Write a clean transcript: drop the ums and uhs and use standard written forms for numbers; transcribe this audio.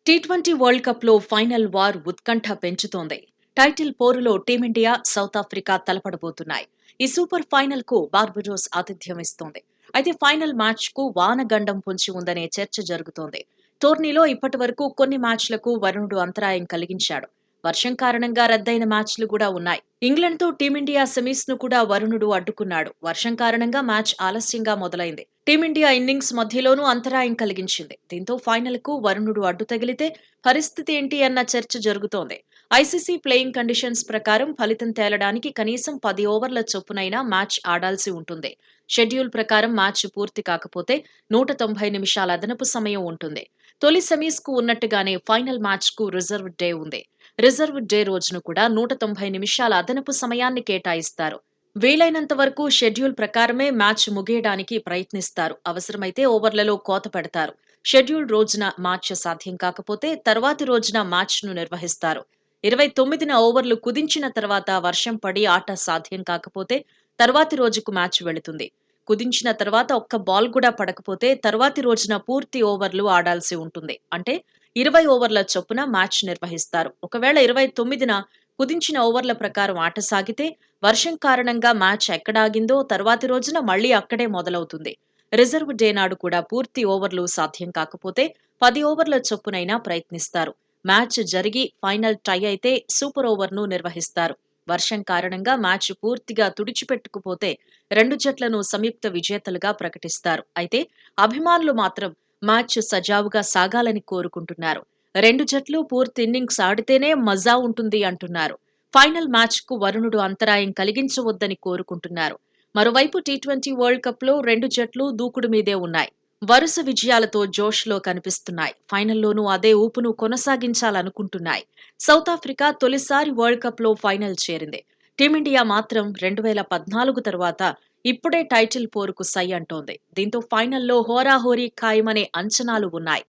T20 world cup లో final war ఉత్కంఠ పెంచుతోంది. Title పోరులో టీమిండియా, సౌత్ ఆఫ్రికా తలపడబోతున్నాయి. ఈ సూపర్ ఫైనల్ కు బార్బడోస్ ఆతిథ్యం ఇస్తోంది. అయితే ఫైనల్ మ్యాచ్ కు వానగండం పొంచి ఉందనే చర్చ జరుగుతోంది. టోర్నీలో ఇప్పటి వరకు కొన్ని మ్యాచ్లకు వరుణుడు అంతరాయం కలిగించాడు. వర్షం కారణంగా రద్దయిన మ్యాచ్లు కూడా ఉన్నాయి. ఇంగ్లాండ్ తో టీమిండియా సెమీస్ ను కూడా వరుణుడు అడ్డుకున్నాడు. వర్షం కారణంగా మ్యాచ్ ఆలస్యంగా మొదలైంది. టీమిండియా ఇన్నింగ్స్ మధ్యలోనూ అంతరాయం కలిగించింది. దీంతో ఫైనల్ కు వరుణుడు అడ్డు తగిలితే పరిస్థితి ఏంటి అన్న చర్చ జరుగుతోంది. ఐసీసీ ప్లేయింగ్ కండిషన్స్ ప్రకారం ఫలితం తేలడానికి కనీసం 10 ఓవర్ల చొప్పునైనా మ్యాచ్ ఆడాల్సి ఉంటుంది. షెడ్యూల్ ప్రకారం మ్యాచ్ పూర్తి కాకపోతే 190 నిమిషాల అదనపు సమయం ఉంటుంది. తొలి సెమీస్ కు ఉన్నట్టుగానే ఫైనల్ మ్యాచ్ కు రిజర్వ్ డే ఉంది. రిజర్వ్ డే రోజును కూడా 190 నిమిషాల అదనపు సమయాన్ని కేటాయిస్తారు. వీలైనంత వరకు షెడ్యూల్ ప్రకారమే మ్యాచ్ ముగియడానికి ప్రయత్నిస్తారు. అవసరమైతే ఓవర్లలో కోత పెడతారు. షెడ్యూల్ రోజున మ్యాచ్ సాధ్యం కాకపోతే తర్వాతి రోజున మ్యాచ్ ను నిర్వహిస్తారు. 29న ఓవర్లు కుదించిన తర్వాత వర్షం పడి ఆట సాధ్యం కాకపోతే తర్వాతి రోజుకు మ్యాచ్ వెళుతుంది. కుదించిన తర్వాత ఒక్క బాల్ కూడా పడకపోతే తర్వాతి రోజున పూర్తి ఓవర్లు ఆడాల్సి ఉంటుంది. అంటే 20 ఓవర్ల చొప్పున మ్యాచ్ నిర్వహిస్తారు. ఒకవేళ 29న కుదించిన ఓవర్ల ప్రకారం ఆట సాగితే వర్షం కారణంగా మ్యాచ్ ఎక్కడాగిందో తర్వాతి రోజున మళ్లీ అక్కడే మొదలవుతుంది. రిజర్వ్ డే నాడు కూడా పూర్తి ఓవర్లు సాధ్యం కాకపోతే 10 ఓవర్ల చొప్పునైనా ప్రయత్నిస్తారు. మ్యాచ్ జరిగి ఫైనల్ టై అయితే సూపర్ ఓవర్ను నిర్వహిస్తారు. వర్షం కారణంగా మ్యాచ్ పూర్తిగా తుడిచిపెట్టుకుపోతే రెండు జట్లను సంయుక్త విజేతలుగా ప్రకటిస్తారు. అయితే అభిమానులు మాత్రం మ్యాచ్ సజావుగా సాగాలని కోరుకుంటున్నారు. రెండు జట్లు పూర్తి ఇన్నింగ్స్ ఆడితేనే మజా ఉంటుంది అంటున్నారు. ఫైనల్ మ్యాచ్ కు వరుణుడు అంతరాయం కలిగించవద్దని కోరుకుంటున్నారు. మరోవైపు టీ20 వరల్డ్ కప్ లో రెండు జట్లు దూకుడు మీదే ఉన్నాయి. వరుస విజయాలతో జోష్లో కనిపిస్తున్నాయి. ఫైనల్లోనూ అదే ఊపును కొనసాగించాలనుకుంటున్నాయి. సౌత్ ఆఫ్రికా తొలిసారి వరల్డ్ కప్ లో ఫైనల్ చేరింది. టీమిండియా మాత్రం 2014 తర్వాత ఇప్పుడే టైటిల్ పోరుకు సై అంటోంది. దీంతో ఫైనల్లో హోరాహోరీ ఖాయమనే అంచనాలు ఉన్నాయి.